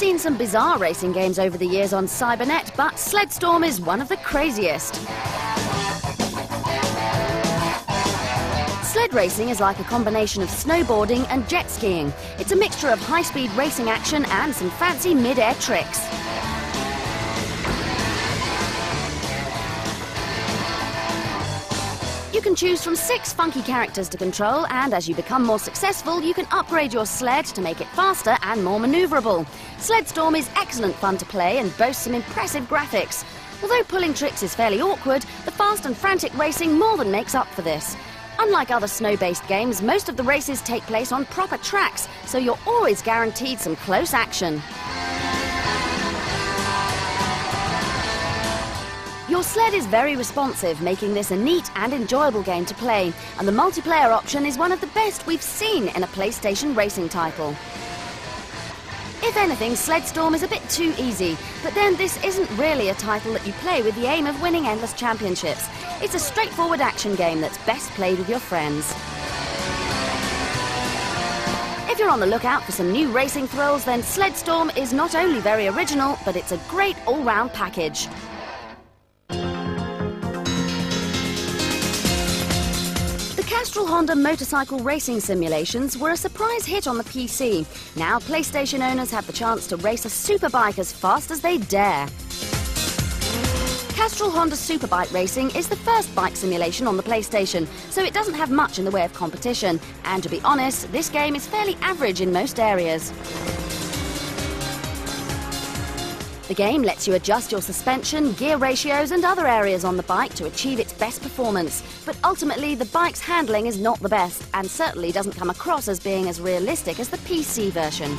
seen some bizarre racing games over the years on Cybernet, but Sled Storm is one of the craziest. Sled racing is like a combination of snowboarding and jet skiing. It's a mixture of high-speed racing action and some fancy mid-air tricks. You can choose from 6 funky characters to control, and as you become more successful, you can upgrade your sled to make it faster and more manoeuvrable. Sled Storm is excellent fun to play and boasts some impressive graphics. Although pulling tricks is fairly awkward, the fast and frantic racing more than makes up for this. Unlike other snow-based games, most of the races take place on proper tracks, so you're always guaranteed some close action. Your sled is very responsive, making this a neat and enjoyable game to play, and the multiplayer option is one of the best we've seen in a PlayStation racing title. If anything, Sled Storm is a bit too easy, but then this isn't really a title that you play with the aim of winning endless championships. It's a straightforward action game that's best played with your friends. If you're on the lookout for some new racing thrills, then Sled Storm is not only very original, but it's a great all-round package. The Castrol Honda motorcycle racing simulations were a surprise hit on the PC. Now PlayStation owners have the chance to race a superbike as fast as they dare. Castrol Honda Superbike Racing is the first bike simulation on the PlayStation, so it doesn't have much in the way of competition. And to be honest, this game is fairly average in most areas. The game lets you adjust your suspension, gear ratios and other areas on the bike to achieve its best performance. But ultimately, the bike's handling is not the best, and certainly doesn't come across as being as realistic as the PC version.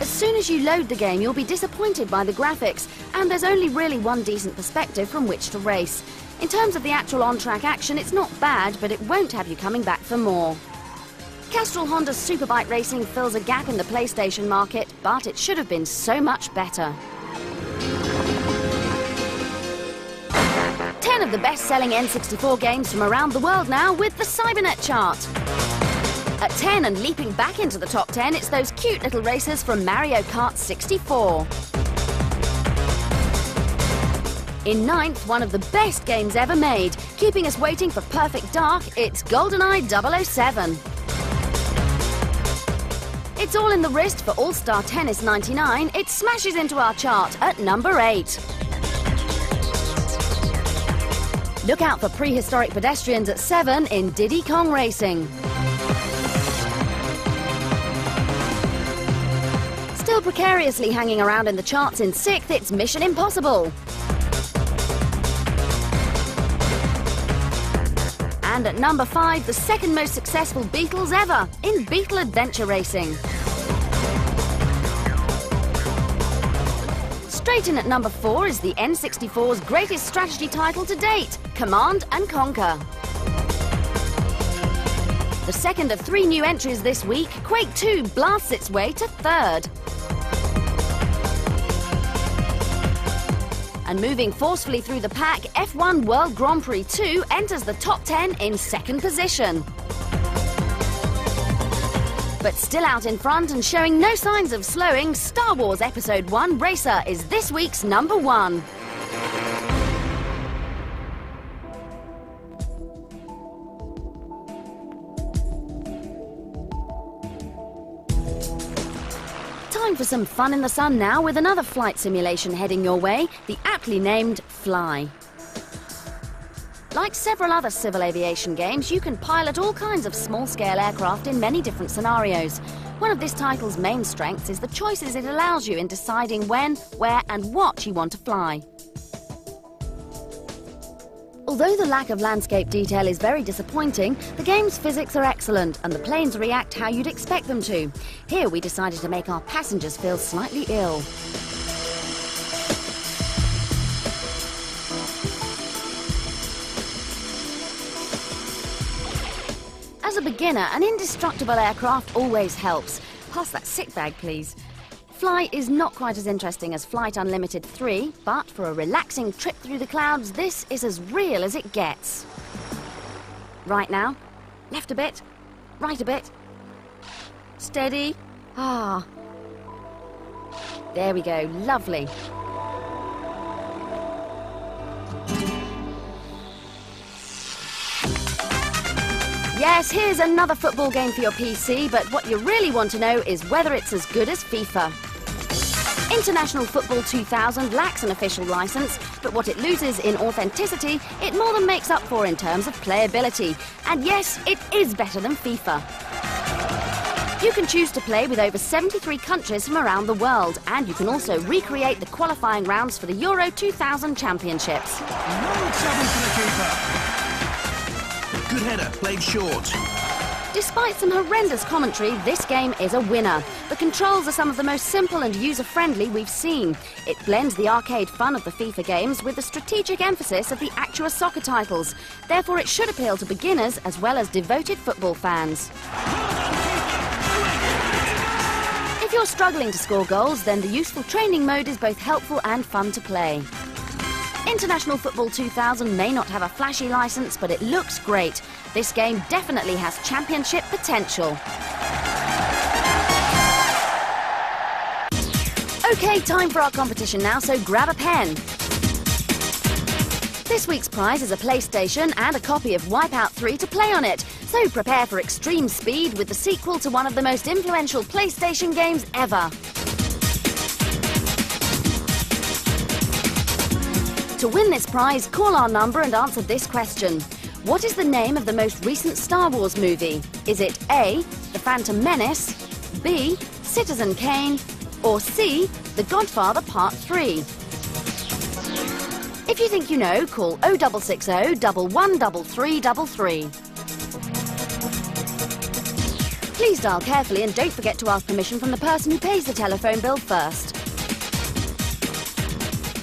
As soon as you load the game, you'll be disappointed by the graphics, and there's only really one decent perspective from which to race. In terms of the actual on-track action, it's not bad, but it won't have you coming back for more. Castrol Honda's Superbike Racing fills a gap in the PlayStation market, but it should have been so much better. 10 of the best-selling N64 games from around the world now with the Cybernet chart. At 10 and leaping back into the top 10, it's those cute little racers from Mario Kart 64. In 9th, one of the best games ever made. Keeping us waiting for Perfect Dark, it's GoldenEye 007. It's all in the wrist for All-Star Tennis 99. It smashes into our chart at number 8. Look out for Prehistoric Pedestrians at 7 in Diddy Kong Racing. Still precariously hanging around in the charts in 6th, it's Mission Impossible. And at number 5, the second most successful Beatles ever in Beetle Adventure Racing. Straight in at number 4 is the N64's greatest strategy title to date, Command & Conquer. The second of 3 new entries this week, Quake 2 blasts its way to 3rd. And moving forcefully through the pack, F1 World Grand Prix 2 enters the top 10 in 2nd position. But still out in front and showing no signs of slowing, Star Wars Episode 1 Racer is this week's number 1. Time for some fun in the sun now with another flight simulation heading your way, the aptly named Fly. Like several other civil aviation games, you can pilot all kinds of small-scale aircraft in many different scenarios. One of this title's main strengths is the choices it allows you in deciding when, where and what you want to fly. Although the lack of landscape detail is very disappointing, the game's physics are excellent and the planes react how you'd expect them to. Here we decided to make our passengers feel slightly ill. As a beginner, an indestructible aircraft always helps. Pass that sick bag, please. Fly is not quite as interesting as Flight Unlimited 3, but for a relaxing trip through the clouds, this is as real as it gets. Right now, left a bit, right a bit, steady, Ah. There we go, lovely. Yes, here's another football game for your PC, but what you really want to know is whether it's as good as FIFA. International Football 2000 lacks an official license, but what it loses in authenticity, it more than makes up for in terms of playability. And yes, it is better than FIFA. You can choose to play with over 73 countries from around the world, and you can also recreate the qualifying rounds for the Euro 2000 Championships. No trouble for the keeper. Good header, played short. Despite some horrendous commentary, this game is a winner. The controls are some of the most simple and user-friendly we've seen. It blends the arcade fun of the FIFA games with the strategic emphasis of the Actua soccer titles. Therefore, it should appeal to beginners as well as devoted football fans. If you're struggling to score goals, then the useful training mode is both helpful and fun to play. International Football 2000 may not have a flashy license, but it looks great. This game definitely has championship potential. OK, time for our competition now, so grab a pen. This week's prize is a PlayStation and a copy of Wipeout 3 to play on it, so prepare for extreme speed with the sequel to one of the most influential PlayStation games ever. To win this prize, call our number and answer this question. What is the name of the most recent Star Wars movie? Is it A, The Phantom Menace, B, Citizen Kane, or C, The Godfather Part 3? If you think you know, call 0660 113333. Please dial carefully and don't forget to ask permission from the person who pays the telephone bill first.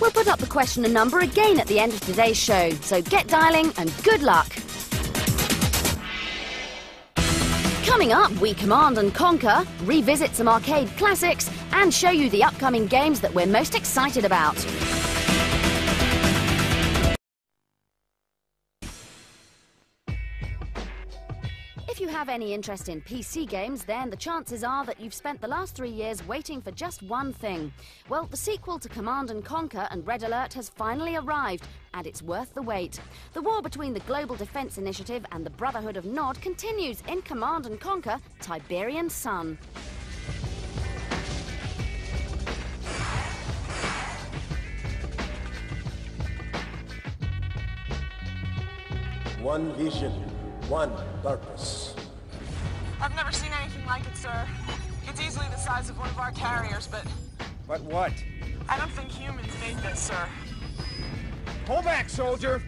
We'll put up the question and number again at the end of today's show, so get dialing and good luck! Coming up, we command and conquer, revisit some arcade classics, and show you the upcoming games that we're most excited about. If you have any interest in PC games, then the chances are that you've spent the last 3 years waiting for just one thing. Well, the sequel to Command & Conquer and Red Alert has finally arrived, and it's worth the wait. The war between the Global Defense Initiative and the Brotherhood of Nod continues in Command & Conquer Tiberian Sun. One vision, one purpose. I've never seen anything like it, sir. It's easily the size of one of our carriers, but... But what? I don't think humans made this, sir. Pull back, soldier!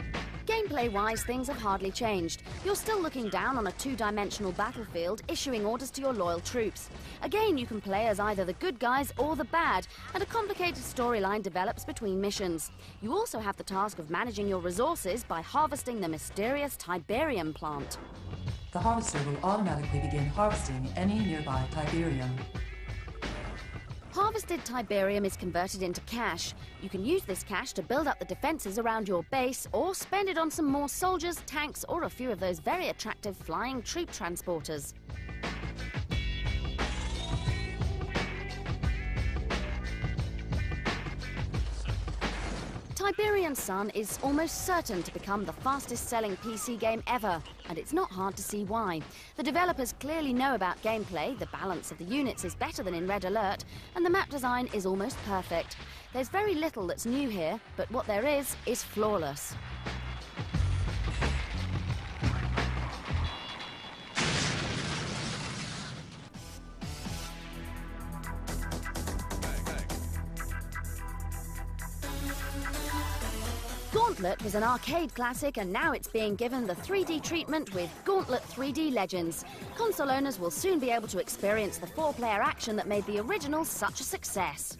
Gameplay-wise, things have hardly changed. You're still looking down on a two-dimensional battlefield, issuing orders to your loyal troops. Again, you can play as either the good guys or the bad, and a complicated storyline develops between missions. You also have the task of managing your resources by harvesting the mysterious Tiberian plant. The harvester will automatically begin harvesting any nearby Tiberium. Harvested Tiberium is converted into cash. You can use this cash to build up the defences around your base, or spend it on some more soldiers, tanks, or a few of those very attractive flying troop transporters. Tiberian Sun is almost certain to become the fastest-selling PC game ever, and it's not hard to see why. The developers clearly know about gameplay, the balance of the units is better than in Red Alert, and the map design is almost perfect. There's very little that's new here, but what there is flawless. Gauntlet was an arcade classic, and now it's being given the 3D treatment with Gauntlet 3D Legends. Console owners will soon be able to experience the 4-player action that made the original such a success.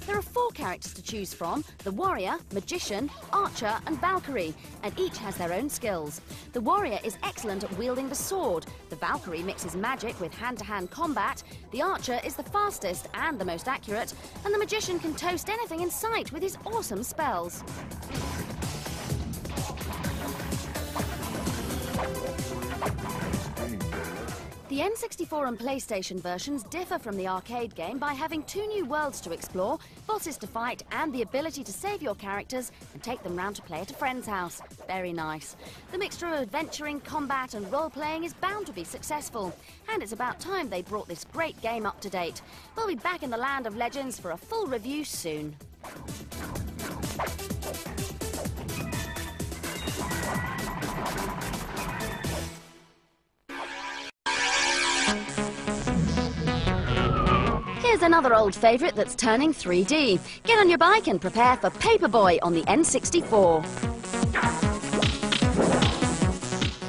There are 4 characters to choose from: the Warrior, Magician, Archer and Valkyrie, and each has their own skills. The Warrior is excellent at wielding the sword, the Valkyrie mixes magic with hand-to-hand combat, the Archer is the fastest and the most accurate, and the Magician can toast anything in sight with his awesome spells. The N64 and PlayStation versions differ from the arcade game by having 2 new worlds to explore, bosses to fight, and the ability to save your characters and take them round to play at a friend's house. Very nice. The mixture of adventuring, combat and role-playing is bound to be successful, and it's about time they brought this great game up to date. We'll be back in the land of legends for a full review soon. Here's another old favourite that's turning 3D. Get on your bike and prepare for Paperboy on the N64.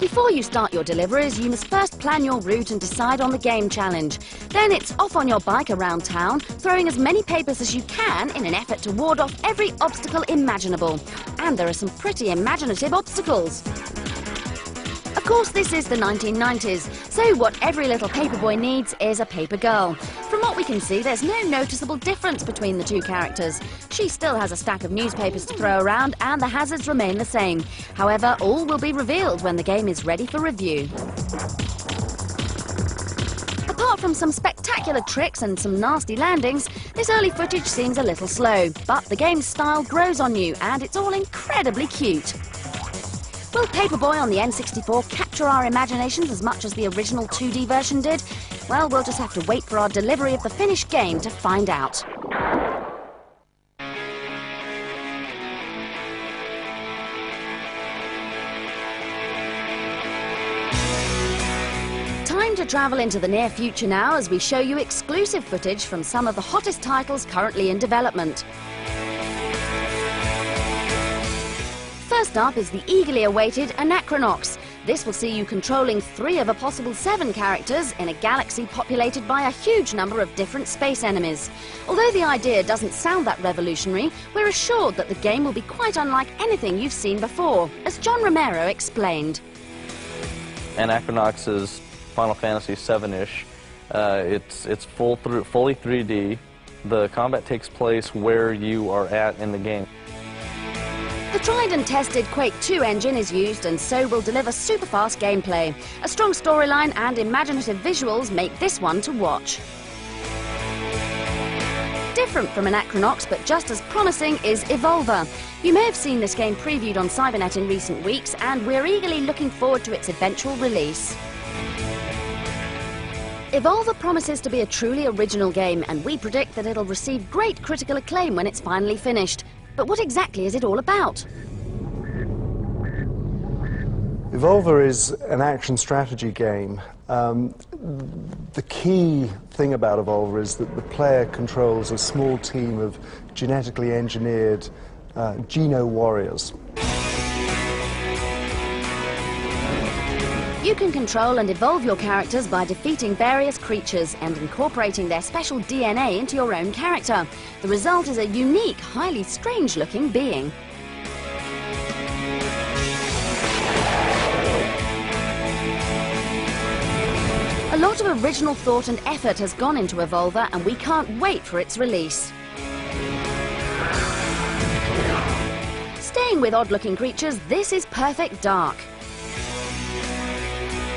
Before you start your deliveries, you must first plan your route and decide on the game challenge. Then it's off on your bike around town, throwing as many papers as you can in an effort to ward off every obstacle imaginable. And there are some pretty imaginative obstacles. Of course, this is the 1990s, so what every little paperboy needs is a paper girl. From what we can see, there's no noticeable difference between the two characters. She still has a stack of newspapers to throw around, and the hazards remain the same. However, all will be revealed when the game is ready for review. Apart from some spectacular tricks and some nasty landings, this early footage seems a little slow, but the game's style grows on you, and it's all incredibly cute. Will Paperboy on the N64 capture our imaginations as much as the original 2D version did? Well, we'll just have to wait for our delivery of the finished game to find out. Time to travel into the near future now as we show you exclusive footage from some of the hottest titles currently in development. First up is the eagerly awaited Anachronox. This will see you controlling 3 of a possible 7 characters in a galaxy populated by a huge number of different space enemies. Although the idea doesn't sound that revolutionary, we're assured that the game will be quite unlike anything you've seen before, as John Romero explained. Anachronox is Final Fantasy VII-ish. It's fully 3D. The combat takes place where you are at in the game. The tried and tested Quake 2 engine is used and so will deliver super fast gameplay. A strong storyline and imaginative visuals make this one to watch. Different from Anachronox but just as promising is Evolva. You may have seen this game previewed on Cybernet in recent weeks and we're eagerly looking forward to its eventual release. Evolva promises to be a truly original game and we predict that it'll receive great critical acclaim when it's finally finished. But what exactly is it all about? Evolva is an action strategy game. The key thing about Evolva is that the player controls a small team of genetically engineered Geno warriors. You can control and evolve your characters by defeating various creatures and incorporating their special DNA into your own character. The result is a unique, highly strange-looking being. A lot of original thought and effort has gone into Evolva, and we can't wait for its release. Staying with odd-looking creatures, this is Perfect Dark.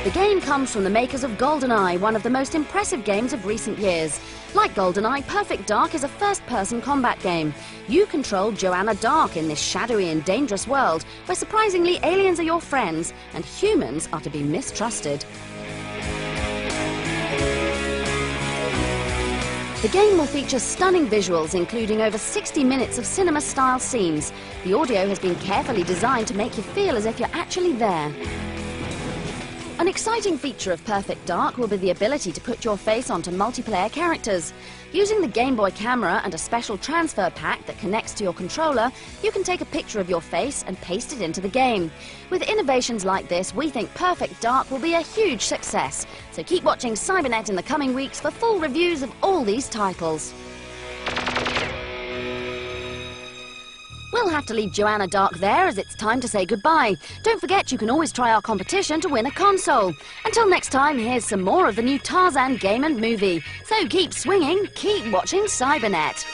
The game comes from the makers of GoldenEye, one of the most impressive games of recent years. Like GoldenEye, Perfect Dark is a first-person combat game. You control Joanna Dark in this shadowy and dangerous world, where surprisingly aliens are your friends and humans are to be mistrusted. The game will feature stunning visuals, including over 60 minutes of cinema-style scenes. The audio has been carefully designed to make you feel as if you're actually there. An exciting feature of Perfect Dark will be the ability to put your face onto multiplayer characters. Using the Game Boy camera and a special transfer pack that connects to your controller, you can take a picture of your face and paste it into the game. With innovations like this, we think Perfect Dark will be a huge success. So keep watching Cybernet in the coming weeks for full reviews of all these titles. We'll have to leave Joanna Dark there as it's time to say goodbye. Don't forget you can always try our competition to win a console. Until next time, here's some more of the new Tarzan game and movie. So keep swinging, keep watching Cybernet.